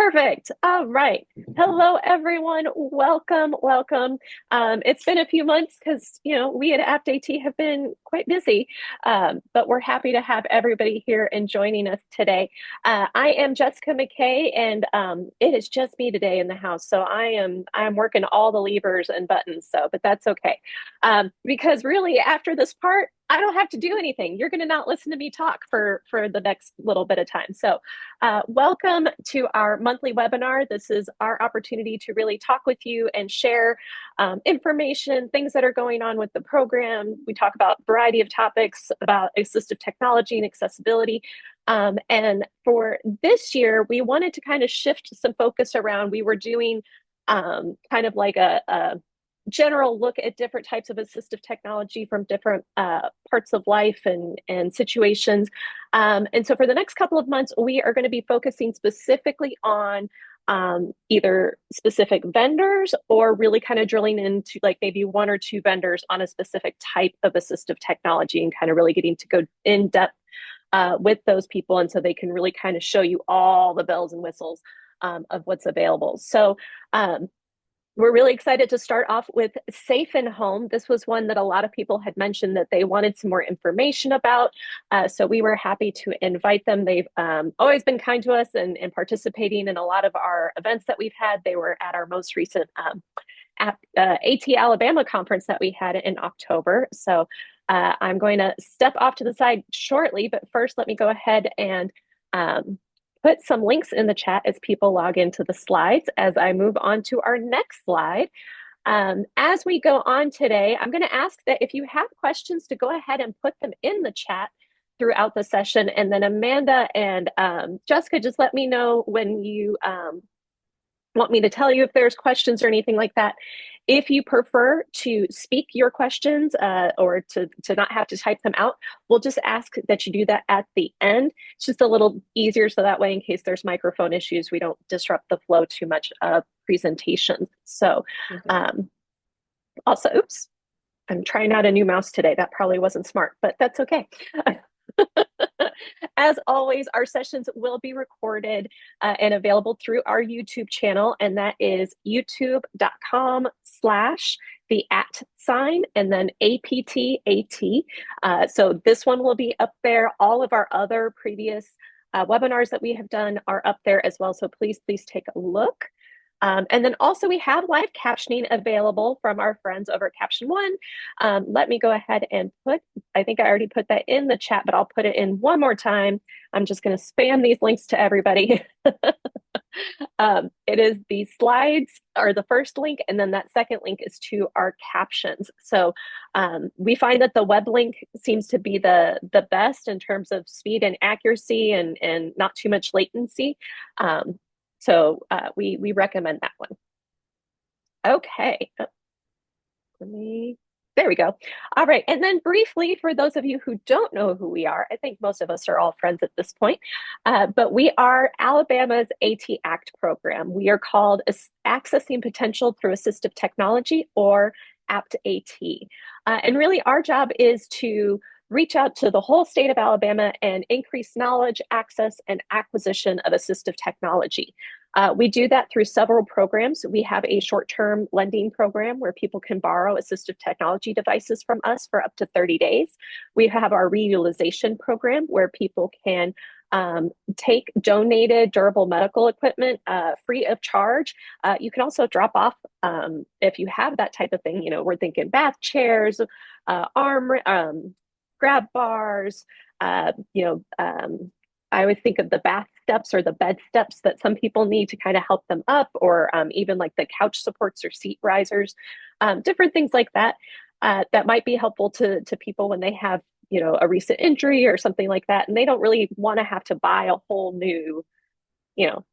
Perfect. All right. Hello, everyone. Welcome, welcome. It's been a few months because, we at APTAT have been quite busy, but we're happy to have everybody here and joining us today. I am Jessica McKay, and it is just me today in the house. So I am working all the levers and buttons. But that's okay, because really after this part, I don't have to do anything. You're going to not listen to me talk for the next little bit of time. Welcome to our monthly webinar. This is our opportunity to really talk with you and share information, things that are going on with the program. We talk about a variety of topics about assistive technology and accessibility. And for this year, we wanted to kind of shift some focus around. We were doing kind of like a general look at different types of assistive technology from different parts of life and situations. And so for the next couple of months, we are going to be focusing specifically on either specific vendors or really kind of drilling into like maybe one or two vendors on a specific type of assistive technology and kind of really getting to go in depth with those people. And so they can really kind of show you all the bells and whistles of what's available. We're really excited to start off with Safe and Home. This was one that a lot of people had mentioned that they wanted some more information about. So we were happy to invite them. They've always been kind to us and participating in a lot of our events that we've had. They were at our most recent AT Alabama conference that we had in October. I'm going to step off to the side shortly, but first let me go ahead and put some links in the chat as people log into the slides as I move on to our next slide. As we go on today, I'm going to ask that if you have questions to go ahead and put them in the chat throughout the session. And then Amanda and Jessica, just let me know when you want me to tell you if there's questions or anything like that. If you prefer to speak your questions or to not have to type them out, we'll just ask that you do that at the end. It's just a little easier so that way in case there's microphone issues, we don't disrupt the flow too much of presentations. Also, oops, I'm trying out a new mouse today. That probably wasn't smart, but that's okay. As always, our sessions will be recorded and available through our YouTube channel, and that is youtube.com/the@ and then APTAT. So this one will be up there. All of our other previous webinars that we have done are up there as well. So please take a look. And then also we have live captioning available from our friends over at Caption One. Let me go ahead and I think I already put that in the chat, but I'll put it in one more time. I'm just going to spam these links to everybody. It is the slides are the first link, and then that second link is to our captions. So we find that the web link seems to be the best in terms of speed and accuracy and not too much latency. We recommend that one. Okay. There we go. All right. And then briefly, for those of you who don't know who we are, I think most of us are all friends at this point, but we are Alabama's AT ACT program. We are called Accessing Potential Through Assistive Technology, or APTAT. And really our job is to reach out to the whole state of Alabama and increase knowledge, access, and acquisition of assistive technology. We do that through several programs. We have a short-term lending program where people can borrow assistive technology devices from us for up to 30 days. We have our reutilization program where people can take donated durable medical equipment free of charge. You can also drop off if you have that type of thing. We're thinking bath chairs, grab bars, I would think of the bath steps or the bed steps that some people need to kind of help them up, or even like the couch supports or seat risers, different things like that that might be helpful to people when they have, a recent injury or something like that, and they don't really want to have to buy a whole new,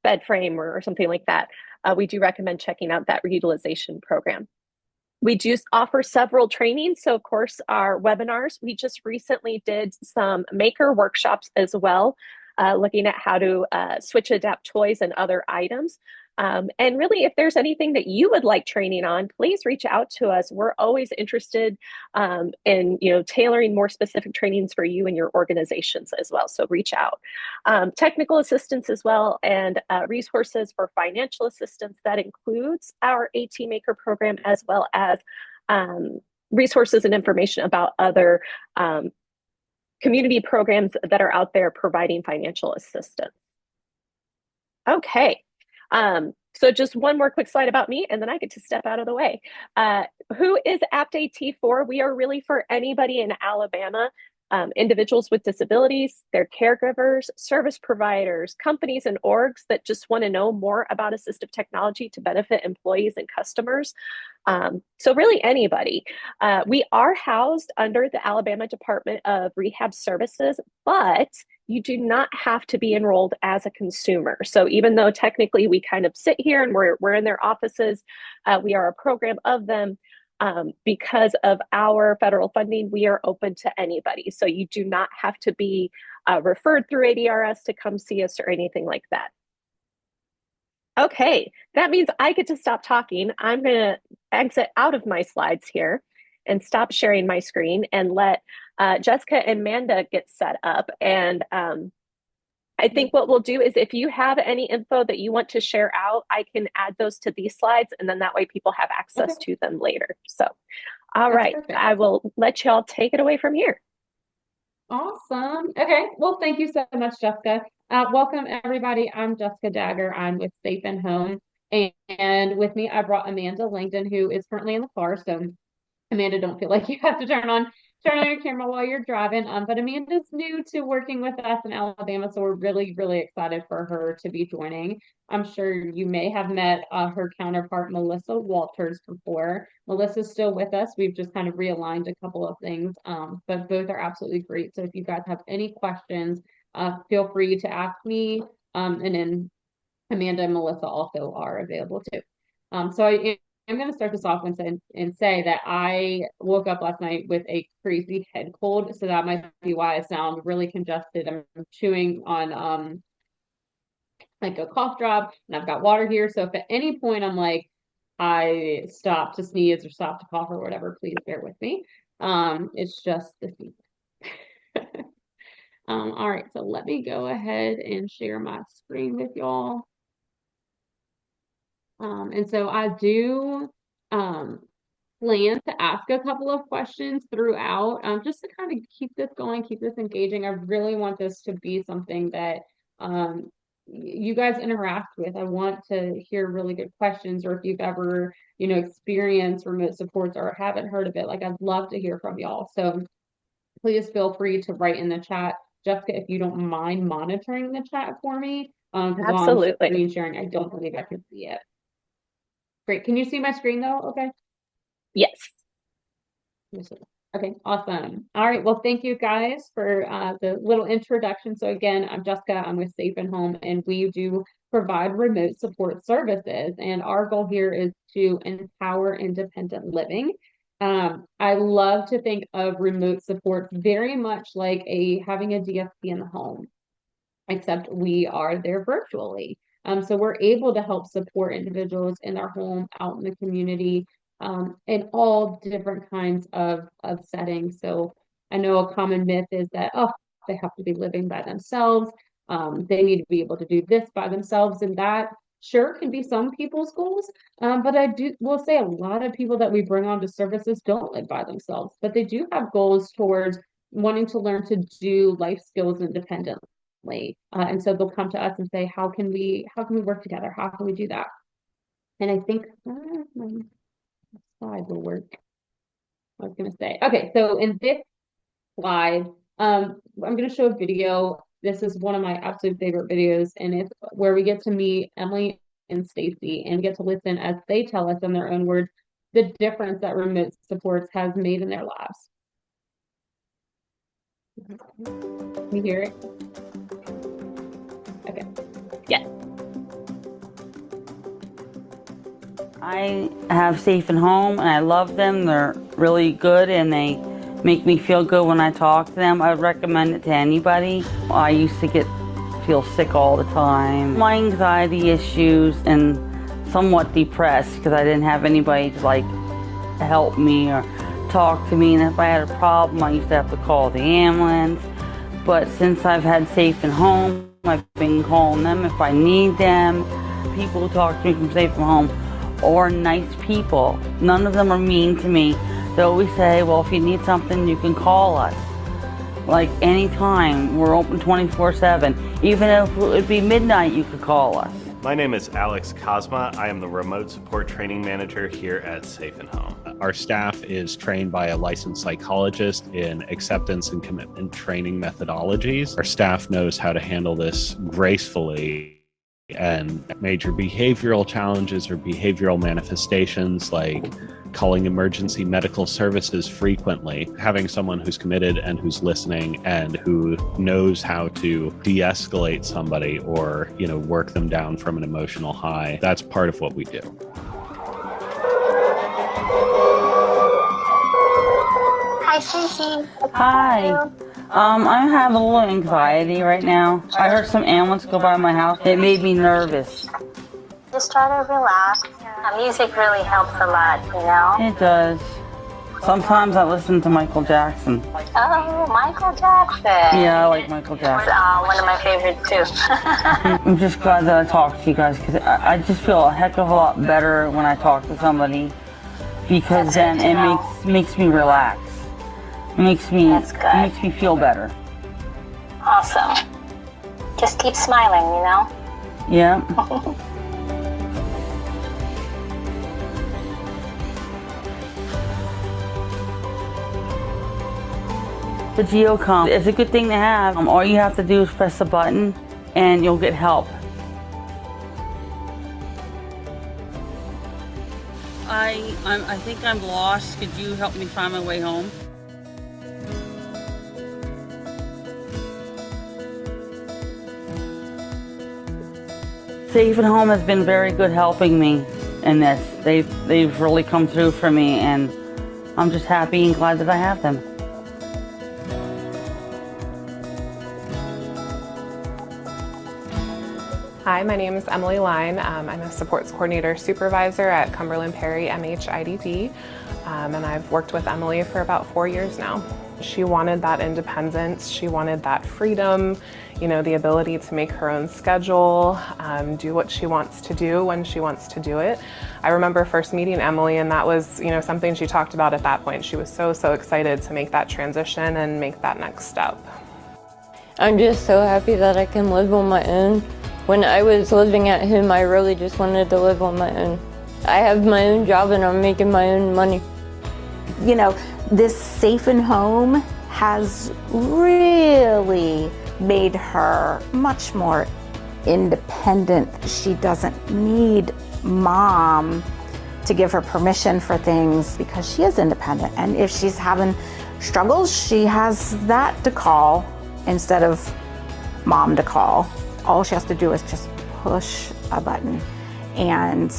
bed frame or something like that. We do recommend checking out that reutilization program. We do offer several trainings. So of course, our webinars, we just recently did some maker workshops as well. looking at how to switch adapt toys and other items. And really, if there's anything that you would like training on, please reach out to us. We're always interested in tailoring more specific trainings for you and your organizations as well. So reach out. Technical assistance as well, and resources for financial assistance. That includes our AT Maker program, as well as resources and information about other community programs that are out there providing financial assistance. Okay. So just one more quick slide about me, and then I get to step out of the way. Who is APTAT for? We are really for anybody in Alabama, individuals with disabilities, their caregivers, service providers, companies, and orgs that just want to know more about assistive technology to benefit employees and customers. So really anybody. We are housed under the Alabama Department of Rehab Services, but you do not have to be enrolled as a consumer. So even though technically we kind of sit here and we're in their offices, we are a program of them. Because of our federal funding, we are open to anybody. So you do not have to be referred through ADRS to come see us or anything like that. Okay, that means I get to stop talking. I'm going to exit out of my slides here and stop sharing my screen and let Jessica and Amanda get set up. And I think what we'll do is if you have any info that you want to share out, I can add those to these slides, and then that way people have access to them later. So, all right, perfect. I will let y'all take it away from here. Awesome. Okay, well, thank you so much, Jessica. Welcome, everybody. I'm Jessica Dagger. I'm with Safe and Home. And with me, I brought Amanda Langdon, who is currently in the car. So, Amanda, don't feel like you have to turn on your camera while you're driving. But Amanda's new to working with us in Alabama, so we're really, really excited for her to be joining. I'm sure you may have met her counterpart, Melissa Walters, before. Melissa's still with us. We've just kind of realigned a couple of things, but both are absolutely great. So if you guys have any questions, feel free to ask me. And then Amanda and Melissa also are available too. I'm going to start this off and say that I woke up last night with a crazy head cold. So that might be why I sound really congested. I'm chewing on like a cough drop, and I've got water here. So if at any point I'm like, I stop to sneeze or stop to cough or whatever, please bear with me. It's just the season. All right, so let me go ahead and share my screen with y'all. And so I do plan to ask a couple of questions throughout, just to kind of keep this going, keep this engaging. I really want this to be something that you guys interact with. I want to hear really good questions, or if you've ever, experienced remote supports or haven't heard of it, like I'd love to hear from y'all. So please feel free to write in the chat. Jessica, if you don't mind monitoring the chat for me, because while I'm screen sharing, I don't believe I can see it. Great. Can you see my screen though? Okay. Yes. Okay, awesome. All right, well, thank you guys for the little introduction. So again, I'm Jessica, I'm with Safe and Home, and we do provide remote support services. And our goal here is to empower independent living. I love to think of remote support very much like having a DSP in the home, except we are there virtually. So we're able to help support individuals in their home, out in the community, in all different kinds of settings. So I know a common myth is that, they have to be living by themselves. They need to be able to do this by themselves. And that sure can be some people's goals. But will say a lot of people that we bring on to services don't live by themselves, but they do have goals towards wanting to learn to do life skills independently. And so they'll come to us and say, how can we work together? How can we do that? And I think my slide will work. I was going to say, okay, so in this slide, I'm going to show a video. This is one of my absolute favorite videos, and it's where we get to meet Emily and Stacy and get to listen as they tell us in their own words the difference that remote supports has made in their lives. Can you hear it? Okay. Yeah. I have Safe and Home, and I love them. They're really good, and they make me feel good when I talk to them. I would recommend it to anybody. I used to get feel sick all the time. My anxiety issues and somewhat depressed because I didn't have anybody to like help me or talk to me. And if I had a problem, I used to have to call the ambulance. But since I've had Safe and Home, I've been calling them if I need them. People who talk to me from Safe and Home are nice people. None of them are mean to me. They always say, well, if you need something, you can call us. Like anytime, we're open 24/7. Even if it would be midnight, you could call us. My name is Alex Cosma. I am the remote support training manager here at Safe and Home. Our staff is trained by a licensed psychologist in acceptance and commitment training methodologies. Our staff knows how to handle this gracefully, and major behavioral challenges or behavioral manifestations like calling emergency medical services frequently, having someone who's committed and who's listening and who knows how to de-escalate somebody or, work them down from an emotional high. That's part of what we do. Hi, Susie. Hi. I have a little anxiety right now. I heard some ambulance go by my house. It made me nervous. Just try to relax. Music really helps a lot, It does. Sometimes I listen to Michael Jackson. Oh, Michael Jackson. Yeah, I like Michael Jackson. One of my favorites, too. I'm just glad that I talked to you guys because I just feel a heck of a lot better when I talk to somebody because then it makes me relax. It makes me feel better. Awesome. Just keep smiling, Yeah. The GeoCom is a good thing to have. All you have to do is press a button and you'll get help. I think I'm lost. Could you help me find my way home? Safe and Home has been very good helping me in this. They've really come through for me, and I'm just happy and glad that I have them. Hi, my name is Emily Line. I'm a supports coordinator supervisor at Cumberland Perry MHIDP, and I've worked with Emily for about 4 years now. She wanted that independence, she wanted that freedom, the ability to make her own schedule, do what she wants to do when she wants to do it. I remember first meeting Emily, and that was, something she talked about at that point. She was so excited to make that transition and make that next step. I'm just so happy that I can live on my own. When I was living at home, I really just wanted to live on my own. I have my own job and I'm making my own money. This Safe and Home has really made her much more independent. She doesn't need mom to give her permission for things because she is independent. And if she's having struggles, she has that to call instead of mom to call. All she has to do is just push a button, and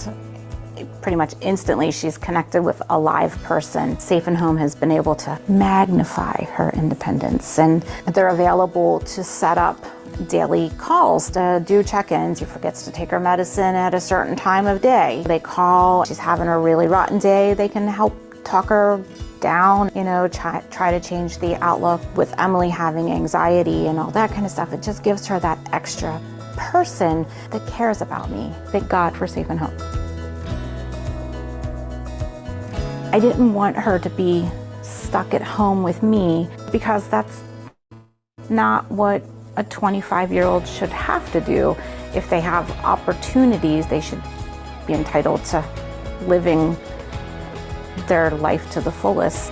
pretty much instantly she's connected with a live person. Safe and Home has been able to magnify her independence, and they're available to set up daily calls to do check-ins. She forgets to take her medicine at a certain time of day. They call, she's having a really rotten day, they can help talk her down, try to change the outlook. With Emily having anxiety and all that kind of stuff, it just gives her that extra person that cares about me. Thank God for Safe and Home. I didn't want her to be stuck at home with me because that's not what a 25-year-old should have to do. If they have opportunities, they should be entitled to living their life to the fullest.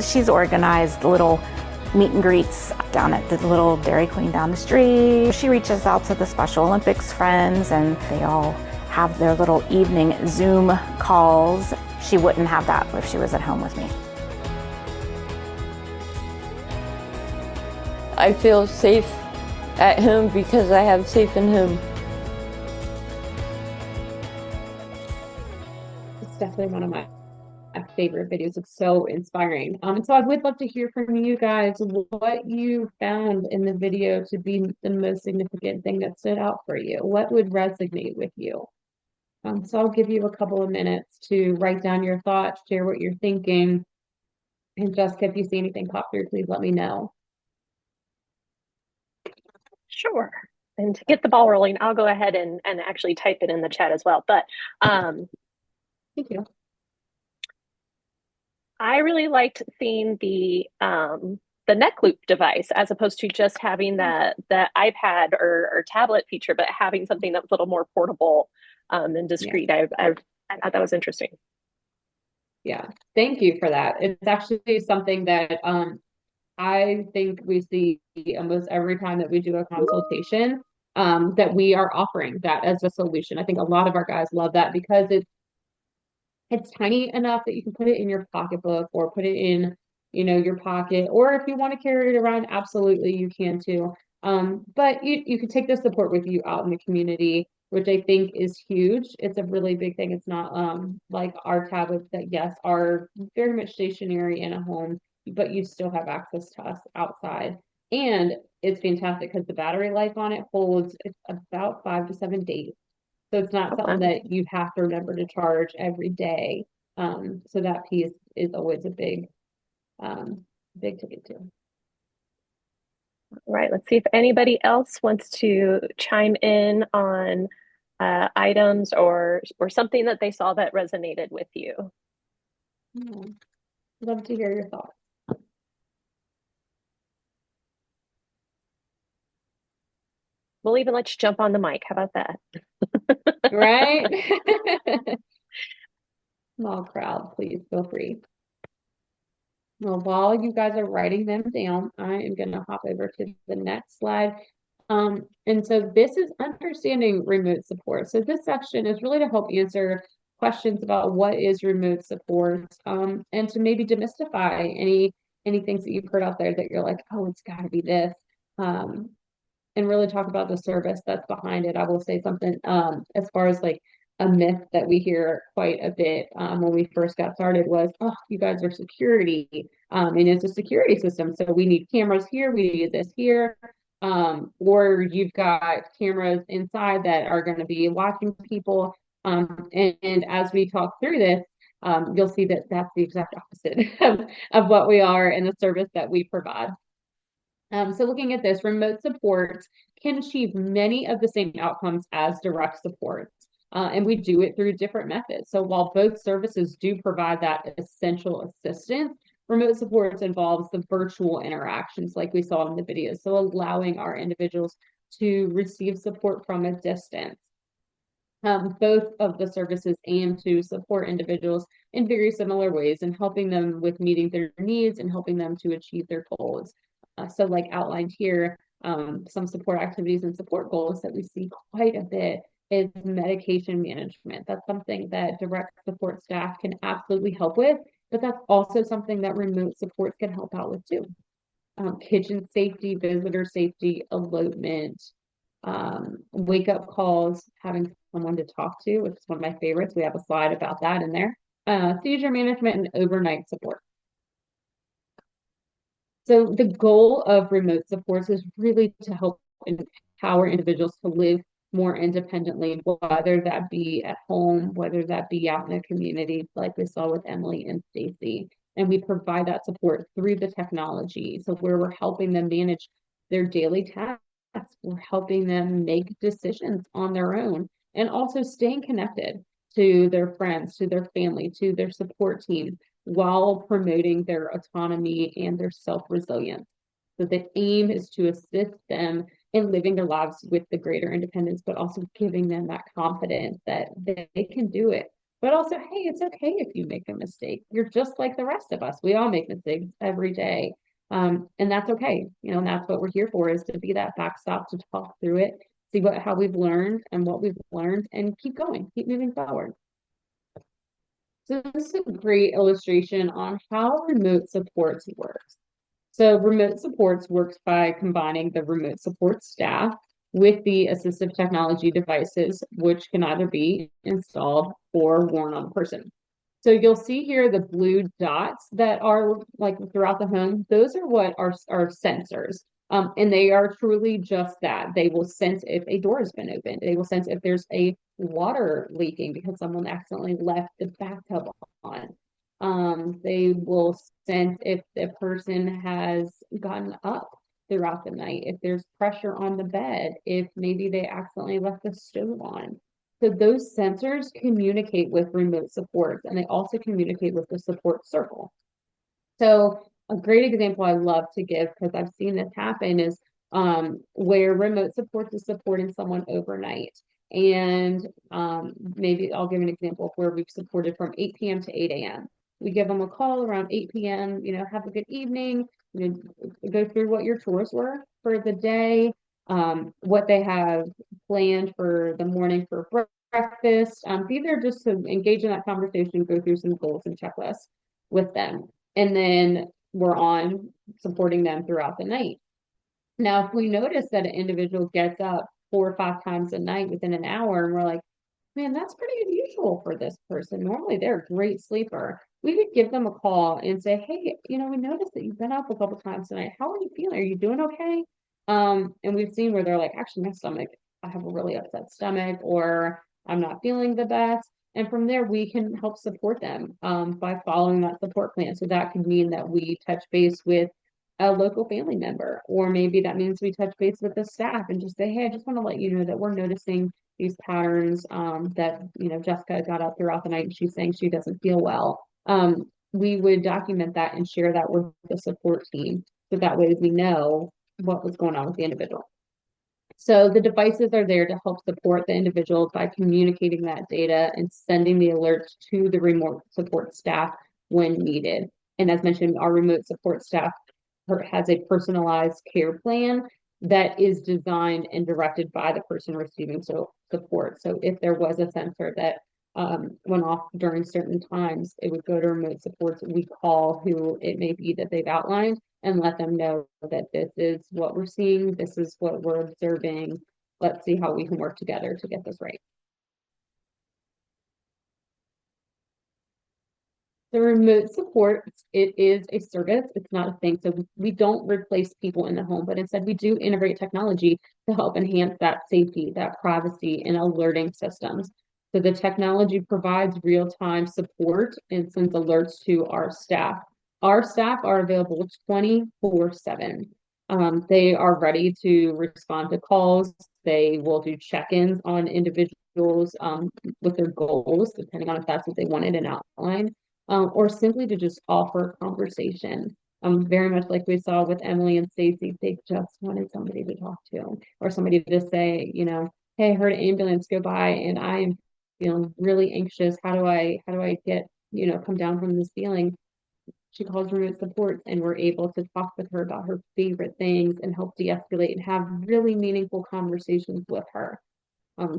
She's organized little meet and greets down at the little Dairy Queen down the street. She reaches out to the Special Olympics friends and they all have their little evening Zoom calls. She wouldn't have that if she was at home with me. I feel safe at home because I have Safe and Home. It's definitely one of my my favorite videos. It's so inspiring. And so I would love to hear from you guys what you found in the video to be the most significant thing that stood out for you. What would resonate with you? So I'll give you a couple of minutes to write down your thoughts, share what you're thinking. And Jessica, if you see anything pop through, please let me know. Sure. And to get the ball rolling, I'll go ahead and actually type it in the chat as well. But Thank you. I really liked seeing the neck loop device as opposed to just having the iPad or tablet feature, but having something that was a little more portable and discreet. Yeah. I thought that was interesting. Yeah, thank you for that. It's actually something that I think we see almost every time that we do a consultation, that we are offering that as a solution. I think a lot of our guys love that because it's tiny enough that you can put it in your pocketbook or put it in, your pocket, or if you want to carry it around, absolutely you can too. But you can take the support with you out in the community, which I think is huge. It's a really big thing. It's not like our tablets that yes are very much stationary in a home, but you still have access to us outside. And it's fantastic because the battery life on it holds it's about 5 to 7 days. So it's not something that you have to remember to charge every day. So that piece is always a big ticket too. All right, let's see if anybody else wants to chime in on items or something that they saw that resonated with you. Love to hear your thoughts. We'll even let you jump on the mic. How about that? Right? Small crowd, please feel free. Well, while you guys are writing them down, I am going to hop over to the next slide. And so this is understanding remote support. So this section is really to help answer questions about what is remote support, and to maybe demystify any things that you've heard out there that you're like, oh, it's got to be this. And really talk about the service that's behind it. I will say something as far as like a myth that we hear quite a bit when we first got started was, oh, you guys are security, and it's a security system. So we need cameras here, we need this here, or you've got cameras inside that are going to be watching people. And as we talk through this, you'll see that that's the exact opposite of what we are and the service that we provide. So looking at this, remote support can achieve many of the same outcomes as direct support. And we do it through different methods. So while both services do provide that essential assistance, remote support involves the virtual interactions like we saw in the video. So allowing our individuals to receive support from a distance. Both of the services aim to support individuals in very similar ways and helping them with meeting their needs and helping them to achieve their goals. So like outlined here, some support activities and support goals that we see quite a bit is medication management. That's something that direct support staff can absolutely help with, but that's also something that remote supports can help out with too. Kitchen safety, visitor safety, elopement, wake up calls, having someone to talk to, which is one of my favorites. We have a slide about that in there. Seizure management and overnight support. So the goal of remote supports is really to help empower individuals to live more independently, whether that be at home, whether that be out in the community, like we saw with Emily and Stacy. And we provide that support through the technology. So where we're helping them manage their daily tasks, we're helping them make decisions on their own and also staying connected to their friends, to their family, to their support team, while promoting their autonomy and their self-resilience. So the aim is to assist them in living their lives with the greater independence, but also giving them that confidence that they can do it. But also, hey, it's okay if you make a mistake. You're just like the rest of us. We all make mistakes every day. And that's okay. And that's what we're here for, is to be that backstop to talk through it, see how we've learned and what we've learned, and keep going, keep moving forward. So this is a great illustration on how remote supports works. So remote supports works by combining the remote support staff with the assistive technology devices, which can either be installed or worn on a person. So you'll see here the blue dots that are like throughout the home. Those are what are sensors. And they are truly just that. They will sense if a door has been opened. They will sense if there's a water leaking because someone accidentally left the bathtub on. They will sense if the person has gotten up throughout the night, if there's pressure on the bed, if maybe they accidentally left the stove on. So those sensors communicate with remote supports, and they also communicate with the support circle. So a great example I love to give, because I've seen this happen, is where remote supports is supporting someone overnight. And maybe I'll give an example of where we've supported from 8 p.m. to 8 a.m. We give them a call around 8 p.m., have a good evening, go through what your chores were for the day, what they have planned for the morning for breakfast. These are just to engage in that conversation, go through some goals and checklists with them. And then we're on supporting them throughout the night. Now, if we notice that an individual gets up 4 or 5 times a night within an hour, and we're like, man, that's pretty unusual for this person. Normally they're a great sleeper. We could give them a call and say, hey, we noticed that you've been up a couple times tonight. How are you feeling? Are you doing okay? And we've seen where they're like, actually, my stomach, I have a really upset stomach, or I'm not feeling the best. And from there, we can help support them by following that support plan. So that could mean that we touch base with a local family member, or maybe that means we touch base with the staff and just say, hey, I just want to let you know that we're noticing these patterns that Jessica got up throughout the night and she's saying she doesn't feel well. We would document that and share that with the support team, so that way we know what was going on with the individual. So the devices are there to help support the individual by communicating that data and sending the alerts to the remote support staff when needed. And as mentioned, our remote support staff has a personalized care plan that is designed and directed by the person receiving support. So if there was a sensor that went off during certain times, it would go to remote supports. We call who it may be that they've outlined and let them know that this is what we're seeing, this is what we're observing. Let's see how we can work together to get this right. The remote support, it is a service, it's not a thing. So we don't replace people in the home, but instead we do integrate technology to help enhance that safety, that privacy, and alerting systems. So the technology provides real-time support and sends alerts to our staff. Our staff are available 24/7. They are ready to respond to calls. They will do check-ins on individuals with their goals, depending on if that's what they wanted and outlined. Or simply to just offer conversation. Very much like we saw with Emily and Stacy, they just wanted somebody to talk to, or somebody to say, hey, I heard an ambulance go by and I am feeling really anxious. How do I get, come down from this feeling? She calls remote support, and we're able to talk with her about her favorite things and help de-escalate and have really meaningful conversations with her.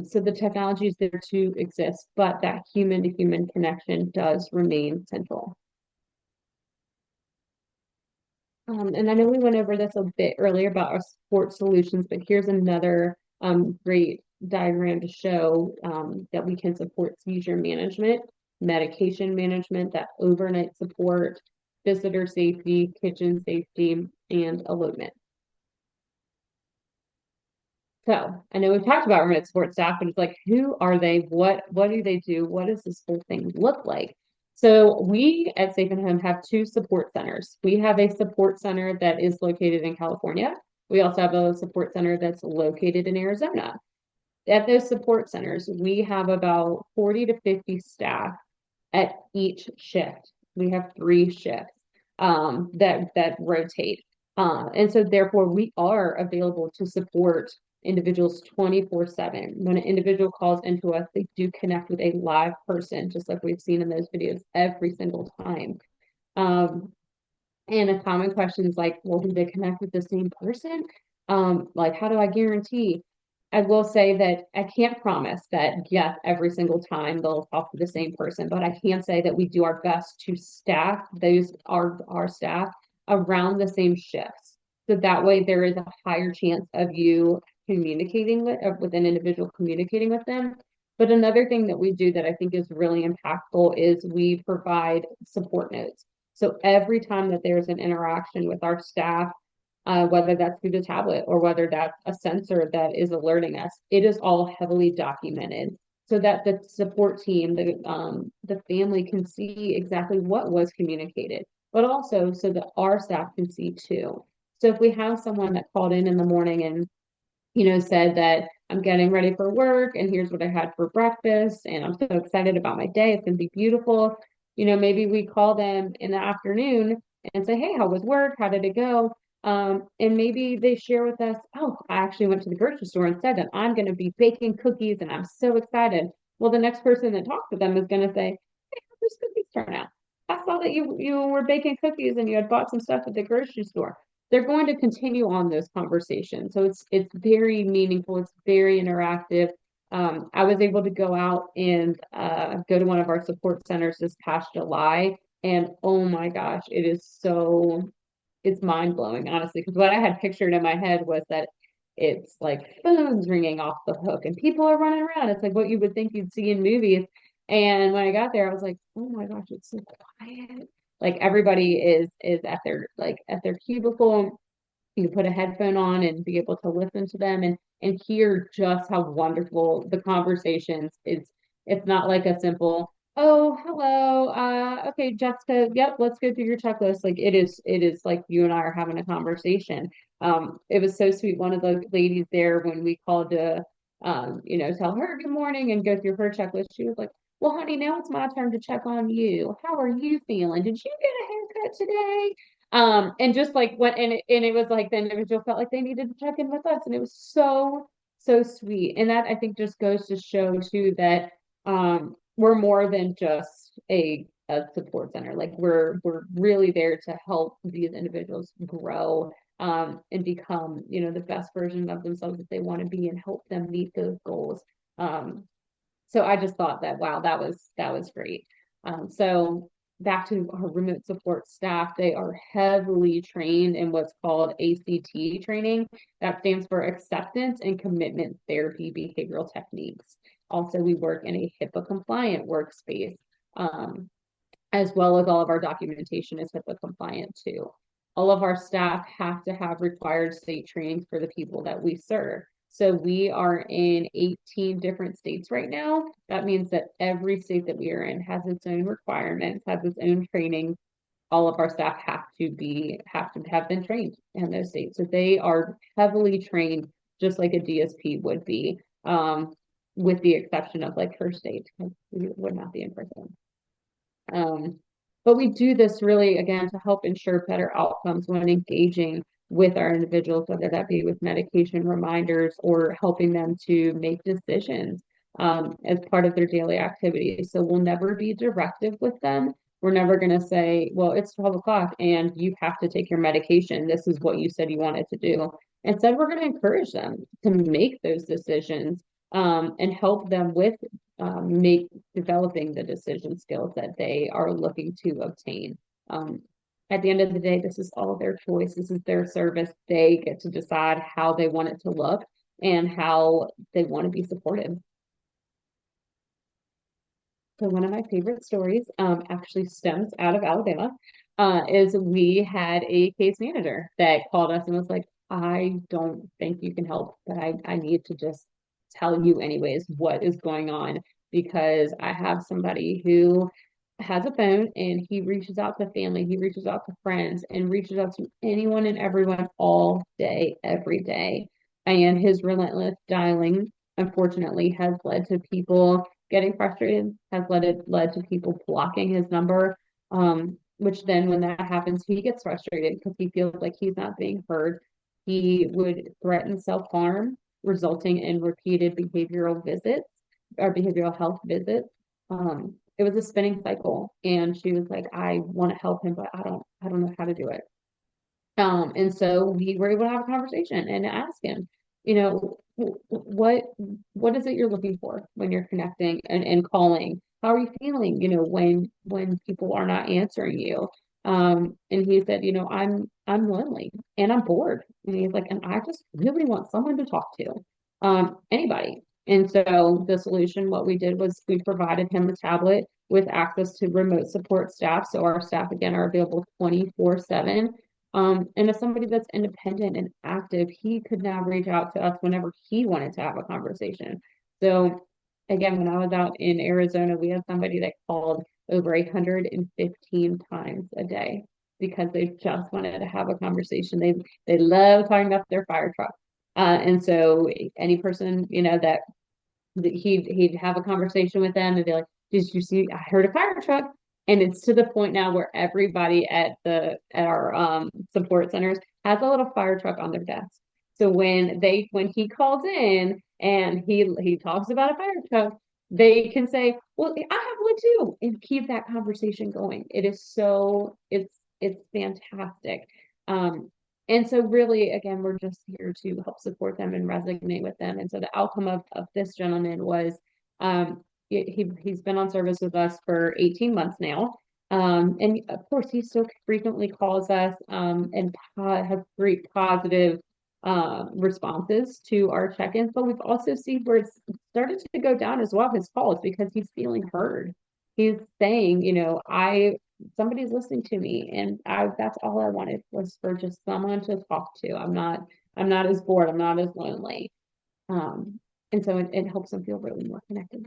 So the technology is there to exist, but that human to human connection does remain central. And I know we went over this a bit earlier about our support solutions, but here's another great diagram to show that we can support seizure management, medication management, that overnight support, visitor safety, kitchen safety, and elopement. So I know we've talked about remote support staff, but it's like, who are they? What do they do? What does this whole thing look like? So we at Safe and Home have 2 support centers. We have a support center that is located in California. We also have a support center that's located in Arizona. At those support centers, we have about 40 to 50 staff at each shift. We have 3 shifts that rotate. And so therefore we are available to support individuals 24/7. When an individual calls into us, they do connect with a live person, just like we've seen in those videos every single time. And a common question is like, well, do they connect with the same person? Like, how do I guarantee? I will say that I can't promise that, yes, every single time they'll talk to the same person, but I can say that we do our best to staff our staff around the same shifts. So that way there is a higher chance of you communicating with an individual, communicating with them. But another thing that we do that I think is really impactful is we provide support notes. So every time that there's an interaction with our staff, whether that's through the tablet or whether that's a sensor that is alerting us, it is all heavily documented so that the support team, the family can see exactly what was communicated, but also so that our staff can see too. So if we have someone that called in the morning and said that I'm getting ready for work and here's what I had for breakfast and I'm so excited about my day. It's going to be beautiful. Maybe we call them in the afternoon and say, hey, how was work? How did it go? And maybe they share with us, oh, I actually went to the grocery store and said that I'm going to be baking cookies and I'm so excited. Well, the next person that talks to them is going to say, hey, how those cookies turn out? I saw that you were baking cookies and you had bought some stuff at the grocery store. They're going to continue on those conversations. So it's very meaningful. It's very interactive. I was able to go out and go to one of our support centers this past July, and oh my gosh, it's mind blowing, honestly, because what I had pictured in my head was that it's like phones ringing off the hook and people are running around. It's like what you would think you'd see in movies. And when I got there, I was like, oh my gosh, it's so quiet. Like everybody is at their cubicle. You can put a headphone on and be able to listen to them and hear just how wonderful the conversations is. It's not like a simple, oh, hello, okay, Jessica, yep, let's go through your checklist. Like it is like you and I are having a conversation. It was so sweet. One of the ladies there, when we called to tell her good morning and go through her checklist, she was like, well, honey, now it's my turn to check on you. How are you feeling? Did you get a haircut today? And just like what, and it was like the individual felt like they needed to check in with us, and it was so, so sweet. And that I think just goes to show too that we're more than just a support center. Like we're really there to help these individuals grow and become, the best version of themselves that they want to be and help them meet those goals. So I just thought that, wow, that was great. So back to our remote support staff, they are heavily trained in what's called ACT training. That stands for Acceptance and Commitment Therapy Behavioral Techniques. Also, we work in a HIPAA compliant workspace, as well as all of our documentation is HIPAA compliant too. All of our staff have to have required state trainings for the people that we serve. So we are in 18 different states right now. That means that every state that we are in has its own requirements, has its own training. All of our staff have to have been trained in those states. So they are heavily trained, just like a DSP would be, with the exception of like her state, because we would not be in person. But we do this really, again, to help ensure better outcomes when engaging with our individuals, whether that be with medication reminders or helping them to make decisions as part of their daily activities. So we'll never be directive with them. We're never going to say, well, it's 12 o'clock and you have to take your medication. This is what you said you wanted to do. Instead, we're going to encourage them to make those decisions and help them with make developing the decision skills that they are looking to obtain. At the end of the day, this is all their choice. This is their service. They get to decide how they want it to look and how they want to be supported. So one of my favorite stories actually stems out of Alabama, is we had a case manager that called us and was like, I don't think you can help, but I need to just tell you anyways what is going on, because I have somebody who has a phone and he reaches out to family, he reaches out to friends, and reaches out to anyone and everyone all day, every day. And his relentless dialing, unfortunately, has led to people getting frustrated, has led to people blocking his number, which then when that happens, he gets frustrated because he feels like he's not being heard. He would threaten self-harm, resulting in repeated behavioral visits or behavioral health visits. It was a spinning cycle, and she was like, I want to help him, but I don't know how to do it. And so we were able to have a conversation and ask him, what is it you're looking for when you're connecting and calling? How are you feeling, when people are not answering you? And he said, I'm lonely and I'm bored. And he's like, and I just really want someone to talk to. Anybody. And so the solution, what we did was we provided him a tablet with access to remote support staff. So our staff, again, are available 24/7. And as somebody that's independent and active, he could now reach out to us whenever he wanted to have a conversation. So again, when I was out in Arizona, we had somebody that called over 115 times a day because they just wanted to have a conversation. They love talking about their fire truck. And so any person, that he'd have a conversation with them and be like, did you see, I heard a fire truck. And it's to the point now where everybody at our support centers has a little fire truck on their desk. So when he calls in and he talks about a fire truck, they can say, well, I have one too, and keep that conversation going. It's fantastic. And so really, again, we're just here to help support them and resonate with them. And so the outcome of this gentleman was he's been on service with us for 18 months now. And of course, he still frequently calls us and has great positive responses to our check-ins. But we've also seen where it's started to go down as well, his calls, because he's feeling heard. He's saying, somebody's listening to me, and that's all I wanted was for just someone to talk to. I'm not as bored, I'm not as lonely. And so it helps them feel really more connected.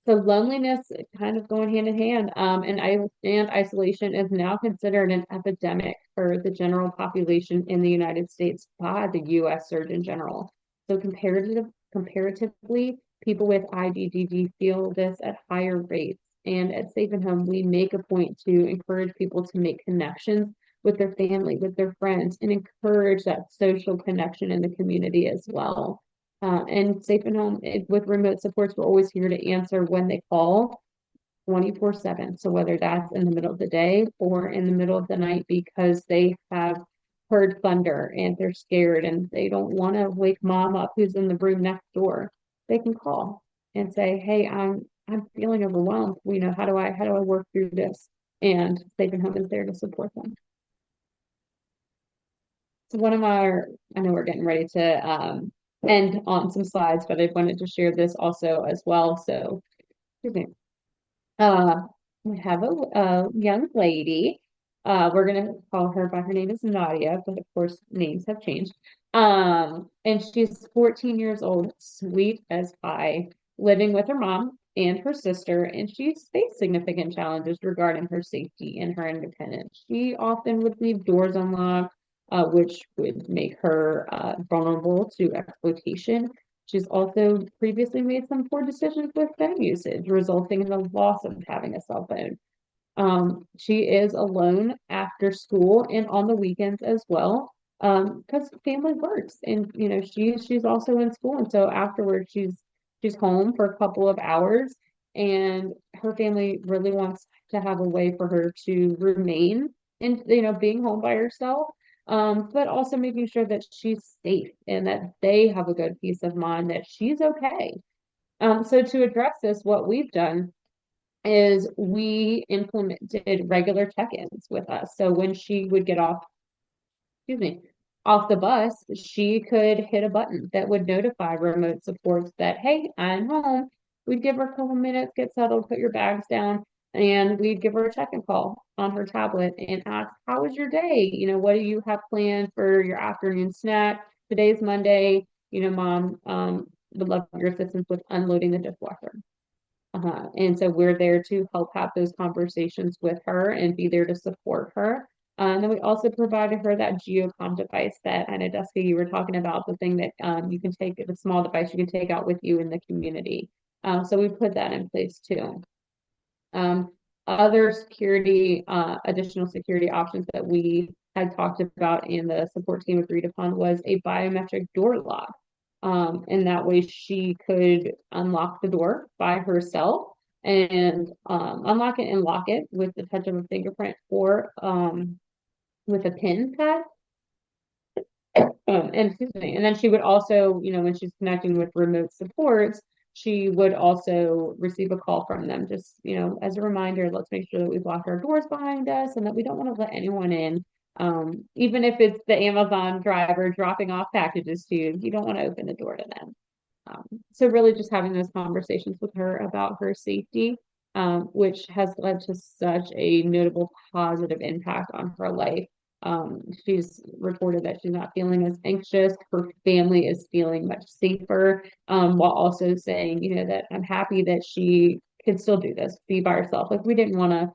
So loneliness kind of going hand in hand, and isolation is now considered an epidemic for the general population in the United States by the U.S. Surgeon General. So comparatively, people with IBDD feel this at higher rates. And at Safe and Home, we make a point to encourage people to make connections with their family, with their friends, and encourage that social connection in the community as well. And Safe and Home with remote supports, we're always here to answer when they call 24/7. So whether that's in the middle of the day or in the middle of the night because they have heard thunder and they're scared and they don't want to wake mom up who's in the room next door, they can call and say, hey, I'm feeling overwhelmed. How do I work through this? And Safe and Home is there to support them. So I know we're getting ready to end on some slides, but I wanted to share this also as well. So, excuse me. We have a young lady. We're gonna call her by her name is Nadia, but of course names have changed. And she's 14 years old, sweet as pie, living with her mom and her sister, and she's faced significant challenges regarding her safety and her independence. She often would leave doors unlocked, which would make her vulnerable to exploitation. She's also previously made some poor decisions with phone usage, resulting in the loss of having a cell phone. She is alone after school and on the weekends as well, because family works, and she's also in school, and so afterwards she's home for a couple of hours, and her family really wants to have a way for her to remain in being home by herself. But also making sure that she's safe and that they have a good peace of mind that she's okay. So to address this, what we've done is we implemented regular check-ins with us. So when she would get off the bus, she could hit a button that would notify remote supports that, hey, I'm home. We'd give her a couple minutes, get settled, put your bags down, and we'd give her a check-in call on her tablet and ask, how was your day? What do you have planned for your afternoon snack? Today's Monday, mom would love your assistance with unloading the dishwasher. And so we're there to help have those conversations with her and be there to support her. And then we also provided her that GeoComm device that I know, Jessica, you were talking about, the thing that you can take, the small device you can take out with you in the community. So we put that in place too. Other additional security options that we had talked about and the support team agreed upon was a biometric door lock. And that way she could unlock the door by herself and unlock it and lock it with the touch of a fingerprint or with a pin pad. And excuse me. And then she would also, when she's connecting with remote supports, she would also receive a call from them, just, as a reminder, let's make sure that we've locked our doors behind us and that we don't want to let anyone in Even if it's the Amazon driver dropping off packages to you, you don't want to open the door to them. So really just having those conversations with her about her safety, which has led to such a notable positive impact on her life. She's reported that she's not feeling as anxious. Her family is feeling much safer, while also saying, that I'm happy that she can still do this, be by herself. Like we didn't want to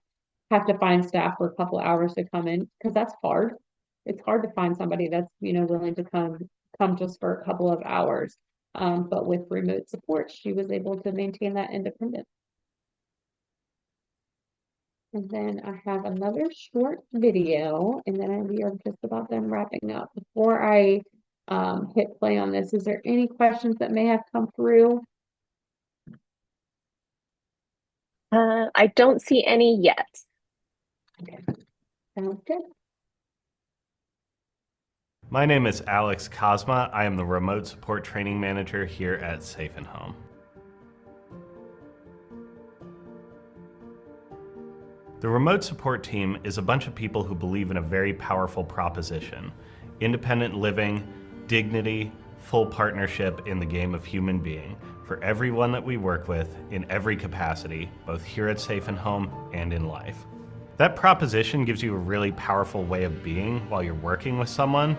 have to find staff for a couple hours to come in because that's hard. It's hard to find somebody that's, willing to come just for a couple of hours. But with remote support, she was able to maintain that independence. And then I have another short video, and then we are just about done wrapping up. Before I hit play on this, is there any questions that may have come through? I don't see any yet. Okay, sounds good. My name is Alex Cosma. I am the Remote Support Training Manager here at Safe and Home. The Remote Support Team is a bunch of people who believe in a very powerful proposition: independent living, dignity, full partnership in the game of human being for everyone that we work with in every capacity, both here at Safe and Home and in life. That proposition gives you a really powerful way of being while you're working with someone.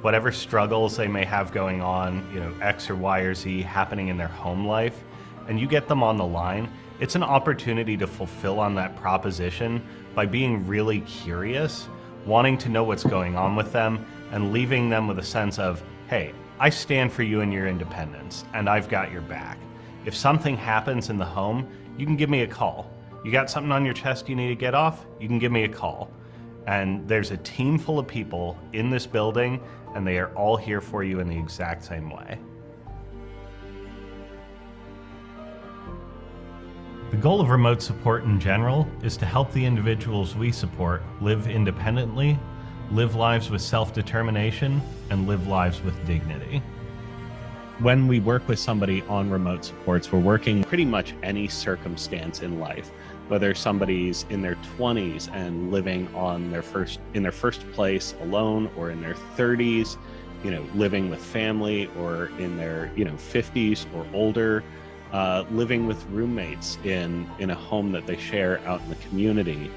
Whatever struggles they may have going on, X or Y or Z happening in their home life, and you get them on the line, it's an opportunity to fulfill on that proposition by being really curious, wanting to know what's going on with them, and leaving them with a sense of, hey, I stand for you and your independence, and I've got your back. If something happens in the home, you can give me a call. You got something on your chest you need to get off? You can give me a call. And there's a team full of people in this building, and they are all here for you in the exact same way. The goal of remote support in general is to help the individuals we support live independently, live lives with self-determination, and live lives with dignity. When we work with somebody on remote supports, we're working pretty much any circumstance in life, whether somebody's in their 20s and living in their first place alone, or in their 30s, living with family, or in their 50s or older, living with roommates in a home that they share out in the community.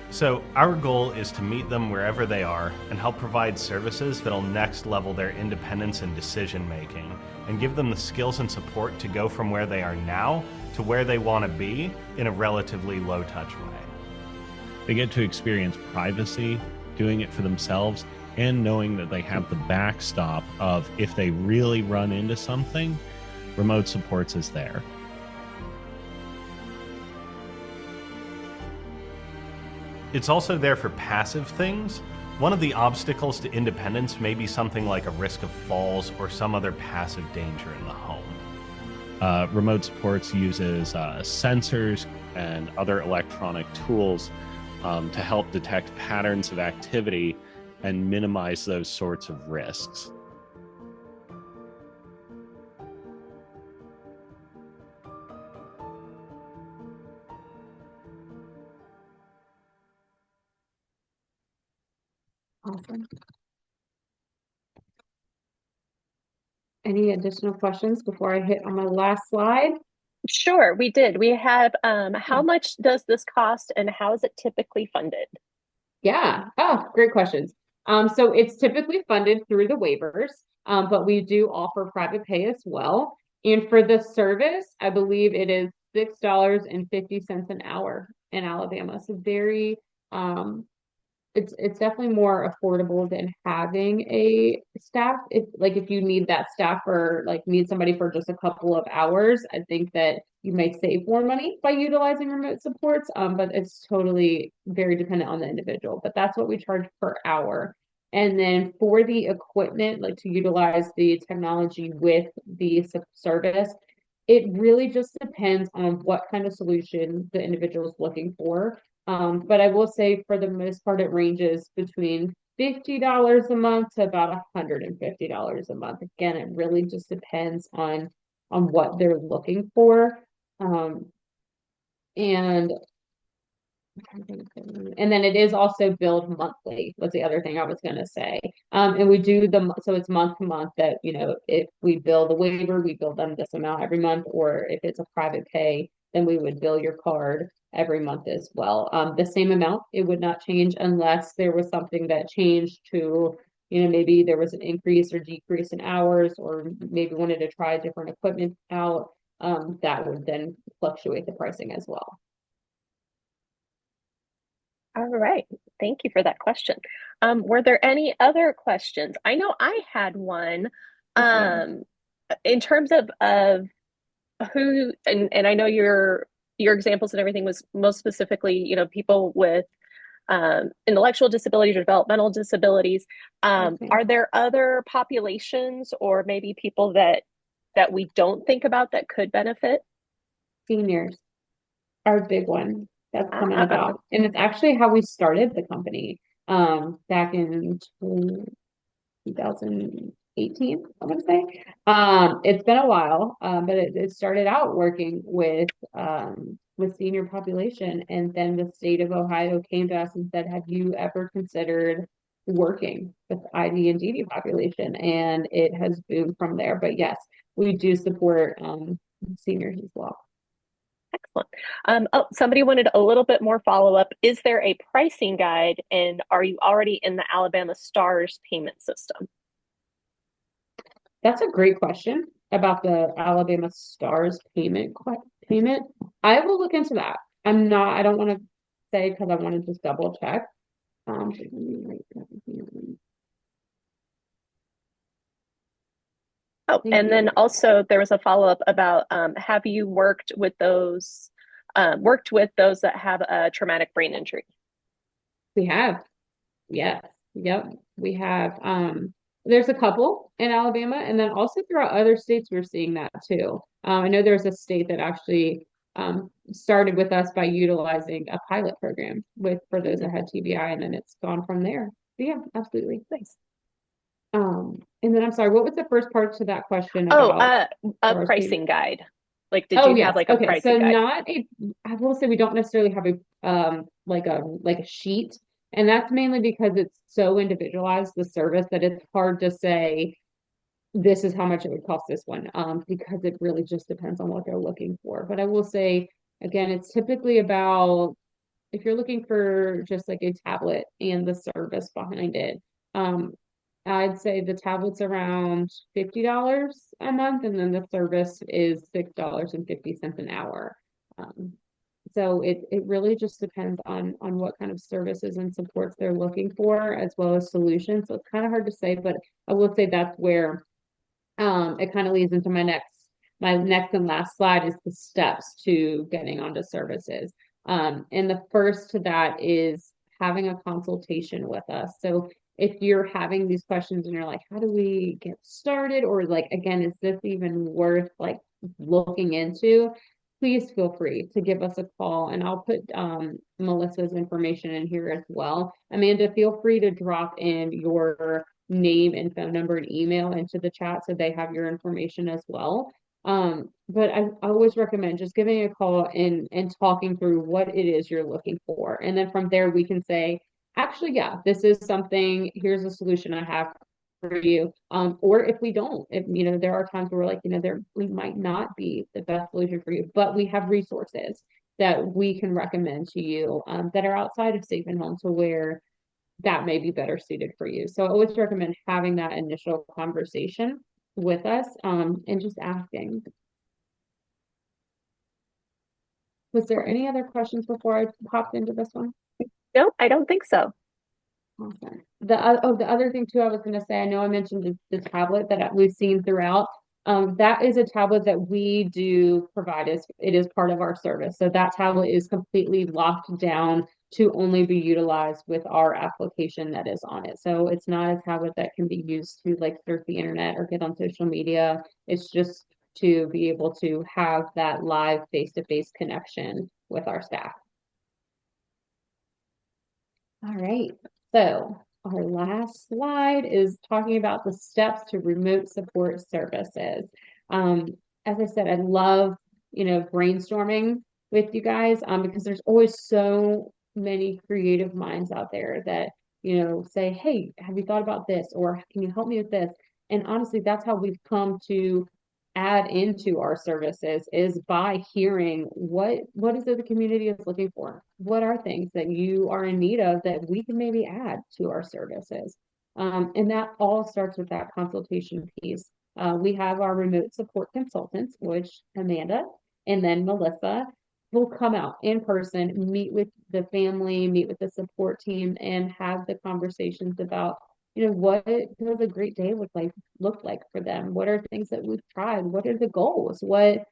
So our goal is to meet them wherever they are and help provide services that'll next level their independence and decision making, and give them the skills and support to go from where they are now to where they want to be in a relatively low touch way. They get to experience privacy, doing it for themselves, and knowing that they have the backstop of, if they really run into something, remote supports is there. It's also there for passive things. One of the obstacles to independence may be something like a risk of falls or some other passive danger in the home. Remote supports uses sensors and other electronic tools to help detect patterns of activity and minimize those sorts of risks. Awesome. Any additional questions before I hit on my last slide? Sure, we did. We have how much does this cost and how is it typically funded? Yeah. Oh, great questions. So it's typically funded through the waivers, but we do offer private pay as well. And for the service, I believe it is $6.50 an hour in Alabama. So very it's definitely more affordable than having a staff. If you need that staff for need somebody for just a couple of hours, I think that you may save more money by utilizing remote supports. But it's totally very dependent on the individual. But that's what we charge per hour. And then for the equipment, to utilize the technology with the service, it really just depends on what kind of solution the individual is looking for. But I will say for the most part, it ranges between $50 a month to about $150 a month. Again, it really just depends on what they're looking for. And And then it is also billed monthly, was the other thing I was going to say. And we do so it's month to month that, if we bill the waiver, we bill them this amount every month, or if it's a private pay, then we would bill your card every month as well. The same amount, it would not change unless there was something that changed to, maybe there was an increase or decrease in hours, or maybe wanted to try different equipment out. That would then fluctuate the pricing as well. All right. Thank you for that question. Were there any other questions? I know I had one. In terms of who, and I know your examples and everything was most specifically, people with intellectual disabilities or developmental disabilities. Are there other populations or maybe people that we don't think about that could benefit? Seniors are a big one that's coming about. And it's actually how we started the company back in 2018, I want to say. It's been a while, but it started out working with senior population. And then the state of Ohio came to us and said, have you ever considered working with ID and DD population? And it has boomed from there. But yes, we do support seniors as well. Excellent. Somebody wanted a little bit more follow-up. Is there a pricing guide, and are you already in the Alabama STARS payment system? That's a great question about the Alabama STARS payment. I will look into that. I don't want to say because I want to just double check. Oh, and then also there was a follow-up about have you worked with those that have a traumatic brain injury? We have. Yes. Yep. We have. There's a couple in Alabama, and then also throughout other states, we're seeing that too. I know there's a state that actually started with us by utilizing a pilot program for those that had TBI, and then it's gone from there. But yeah, absolutely. Nice. And then I'm sorry, what was the first part to that question about? A pricing guide. Like, did you have like a pricing guide? I will say we don't necessarily have a like a sheet, and that's mainly because it's so individualized, the service, that it's hard to say this is how much it would cost this one, because it really just depends on what they're looking for. But I will say, again, it's typically about, if you're looking for just like a tablet and the service behind it, I'd say the tablet's around $50 a month, and then the service is $6.50 an hour. So it really just depends on what kind of services and supports they're looking for, as well as solutions. So it's kind of hard to say, but I will say that's where it kind of leads into my next and last slide, is the steps to getting onto services. And the first to that is having a consultation with us. So if you're having these questions and you're like, how do we get started? Or like, again, is this even worth like looking into? Please feel free to give us a call, and I'll put Melissa's information in here as well. Amanda, feel free to drop in your name and phone number and email into the chat so they have your information as well. But I always recommend just giving a call and talking through what it is you're looking for. And then from there, we can say, actually, yeah, this is something, here's a solution I have for you. Or if we don't, there are times where we're like, we might not be the best solution for you, but we have resources that we can recommend to you that are outside of Safe and Home, to where that may be better suited for you. So I always recommend having that initial conversation with us and just asking. Was there any other questions before I popped into this one? No, I don't think so. Awesome. The other thing too, I was going to say, I know I mentioned the tablet that we've seen throughout. That is a tablet that we do provide. It is part of our service. So that tablet is completely locked down to only be utilized with our application that is on it. So it's not a tablet that can be used to like surf the internet or get on social media. It's just to be able to have that live face-to-face connection with our staff. All right. So our last slide is talking about the steps to remote support services. As I said, I love, brainstorming with you guys because there's always so many creative minds out there that, say, hey, have you thought about this? Or can you help me with this? And honestly, that's how we've come to add into our services, is by hearing what is it the community is looking for? What are things that you are in need of that we can maybe add to our services? And that all starts with that consultation piece. We have our remote support consultants, which Amanda and then Melissa will come out in person, meet with the family, meet with the support team, and have the conversations about, what does a great day look like for them? What are things that we've tried? What are the goals? What's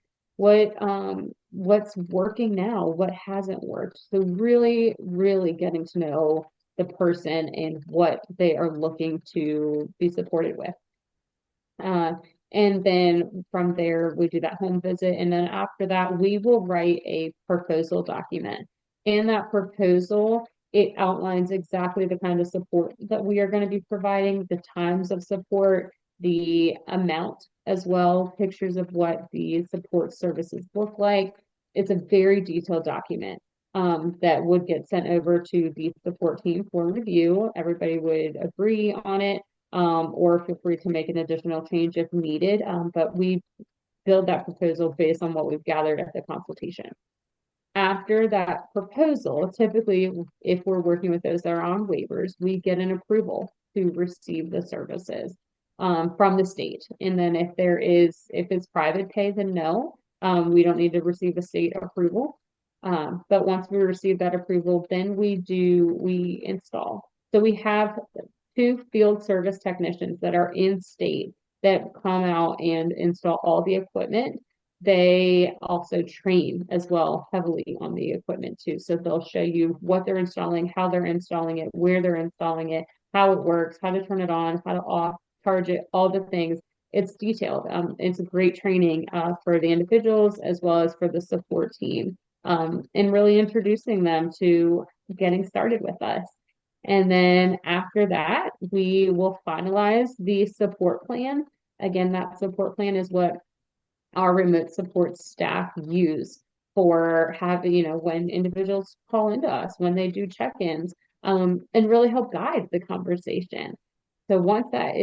working now? What hasn't worked? So really, really getting to know the person and what they are looking to be supported with. And then from there, we do that home visit. And then after that, we will write a proposal document. In that proposal, it outlines exactly the kind of support that we are going to be providing, the times of support, the amount as well, pictures of what the support services look like. It's a very detailed document that would get sent over to the support team for review. Everybody would agree on it, or feel free to make an additional change if needed. But we build that proposal based on what we've gathered at the consultation. After that proposal, typically, if we're working with those that are on waivers, we get an approval to receive the services from the state. And then if it's private pay, then no, we don't need to receive a state approval. But once we receive that approval, then we install. So we have 2 field service technicians that are in state that come out and install all the equipment. They also train as well heavily on the equipment too. So they'll show you what they're installing, how they're installing it, where they're installing it, how it works, how to turn it on, how to off, charge it, all the things. It's detailed. It's a great training for the individuals as well as for the support team, and really introducing them to getting started with us. And then after that, we will finalize the support plan. Again, that support plan is what our remote support staff use for having, when individuals call into us, when they do check-ins, and really help guide the conversation. So once that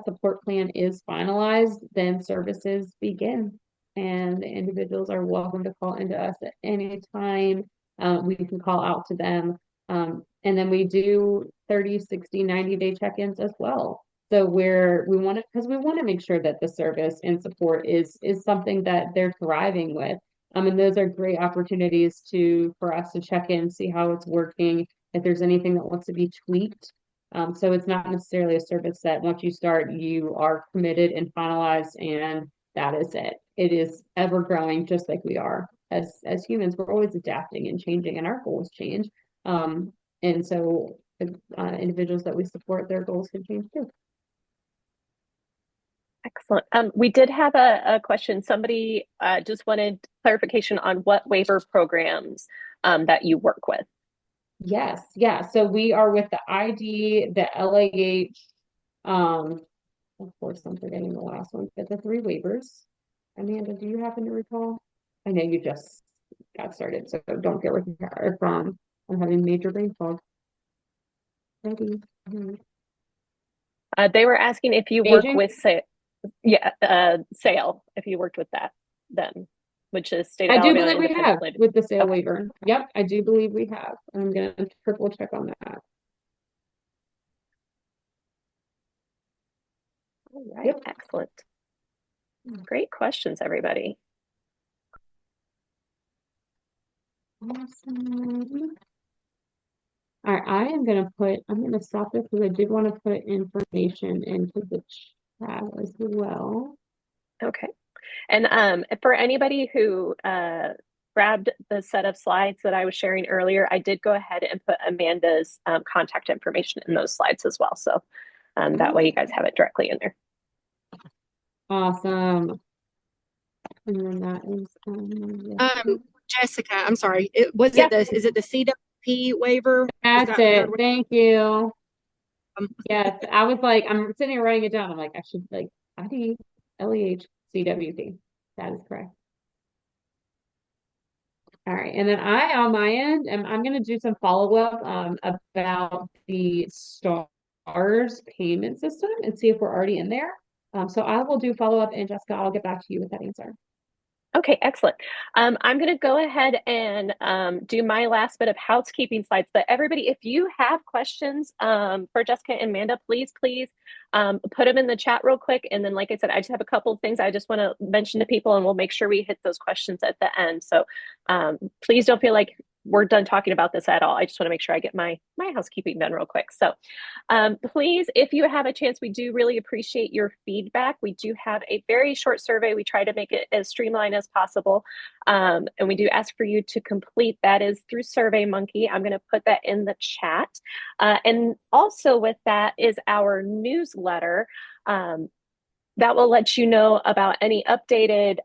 support plan is finalized, then services begin, and the individuals are welcome to call into us at any time. We can call out to them. And then we do 30, 60, 90-day check-ins as well. So we want to make sure that the service and support is something that they're thriving with. And those are great opportunities for us to check in, see how it's working, if there's anything that wants to be tweaked. So it's not necessarily a service that once you start, you are committed and finalized, and that is it. It is ever growing, just like we are as humans. We're always adapting and changing, and our goals change. And so individuals that we support, their goals can change too. Excellent. We did have a question. Somebody just wanted clarification on what waiver programs that you work with. Yes, yeah. So we are with the ID, the LAH, of course, I'm forgetting the last one, but the 3 waivers. Amanda, do you happen to recall? I know you just got started, so don't get where you're from. I'm having major brain fog. Ready? They were asking if you work with SAIL, if you worked with them, which is State of I do Alabama believe we have Independent with the SAIL Okay. waiver. Yep, I do believe we have. I'm gonna triple check on that. All right, excellent. Great questions, everybody. Awesome. All right, I'm gonna stop this because I did want to put information into the chat as well. Okay. And for anybody who grabbed the set of slides that I was sharing earlier, I did go ahead and put Amanda's contact information in those slides as well. So that way you guys have it directly in there. Awesome. And then that is Jessica, I'm sorry. Is it the CWP waiver? That's it. Thank you. Yes, I was like, I'm sitting here writing it down. I'm like, I should ID, LEH, CWP. That is correct. All right, and then on my end, I'm going to do some follow-up about the STARS payment system and see if we're already in there. So I will do follow-up, and Jessica, I'll get back to you with that answer. Okay, excellent. I'm going to go ahead and do my last bit of housekeeping slides. But everybody, if you have questions for Jessica and Amanda, please put them in the chat real quick. And then, like I said, I just have a couple of things I just want to mention to people, and we'll make sure we hit those questions at the end. So please don't feel like we're done talking about this at all. I just want to make sure I get my housekeeping done real quick. So please, if you have a chance, we do really appreciate your feedback. We do have a very short survey. We try to make it as streamlined as possible. And we do ask for you to complete that is through SurveyMonkey. I'm going to put that in the chat. And also with that is our newsletter. That will let you know about any updated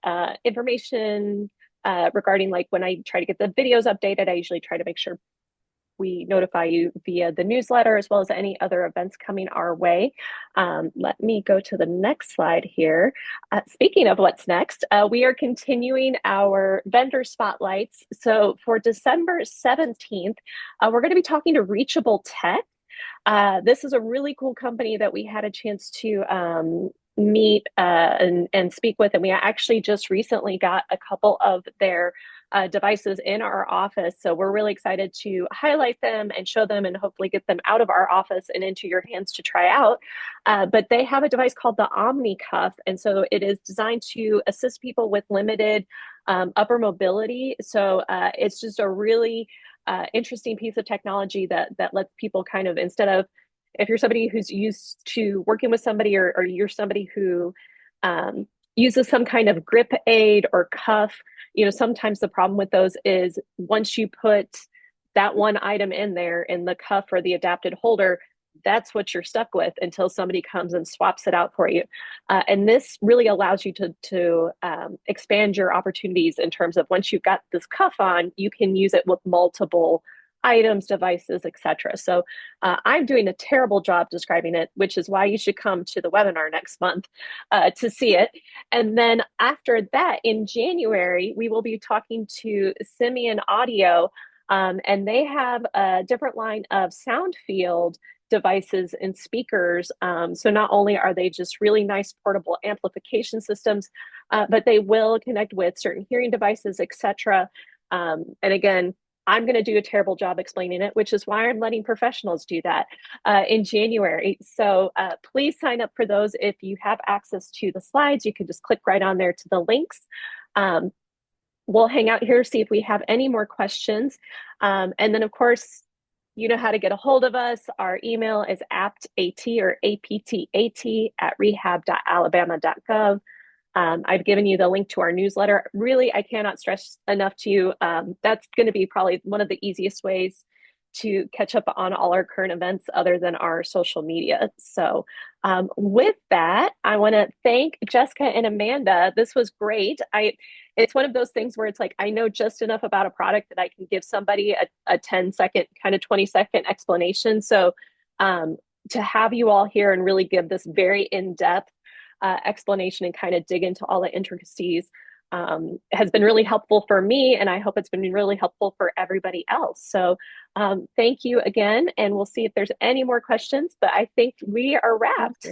information regarding, like, when I try to get the videos updated. I usually try to make sure we notify you via the newsletter, as well as any other events coming our way. Let me go to the next slide here. Speaking of what's next, we are continuing our vendor spotlights. So for December 17th, we're going to be talking to Reachable Tech. This is a really cool company that we had a chance to meet and speak with. And we actually just recently got a couple of their devices in our office. So we're really excited to highlight them and show them and hopefully get them out of our office and into your hands to try out. But they have a device called the Omni Cuff. And so it is designed to assist people with limited upper mobility. So it's just a really interesting piece of technology that lets people kind of, instead of, if you're somebody who's used to working with somebody, or you're somebody who uses some kind of grip aid or cuff, sometimes the problem with those is once you put that one item in there in the cuff or the adapted holder, that's what you're stuck with until somebody comes and swaps it out for you. And this really allows you to expand your opportunities in terms of, once you've got this cuff on, you can use it with multiple items, devices, etc. So I'm doing a terrible job describing it, which is why you should come to the webinar next month to see it. And then after that, in January, we will be talking to Simian Audio, and they have a different line of sound field devices and speakers. So not only are they just really nice portable amplification systems, but they will connect with certain hearing devices, etc. And again, I'm going to do a terrible job explaining it, which is why I'm letting professionals do that in January. So please sign up for those. If you have access to the slides, you can just click right on there to the links. We'll hang out here, see if we have any more questions. And then, of course, you know how to get a hold of us. Our email is APTAT or aptat@rehab.alabama.gov. I've given you the link to our newsletter. Really, I cannot stress enough to you. That's going to be probably one of the easiest ways to catch up on all our current events other than our social media. So with that, I want to thank Jessica and Amanda. This was great. It's one of those things where it's like, I know just enough about a product that I can give somebody a 10-second, kind of 20-second explanation. So to have you all here and really give this very in-depth explanation and kind of dig into all the intricacies has been really helpful for me, and I hope it's been really helpful for everybody else. So thank you again, and we'll see if there's any more questions, but I think we are wrapped.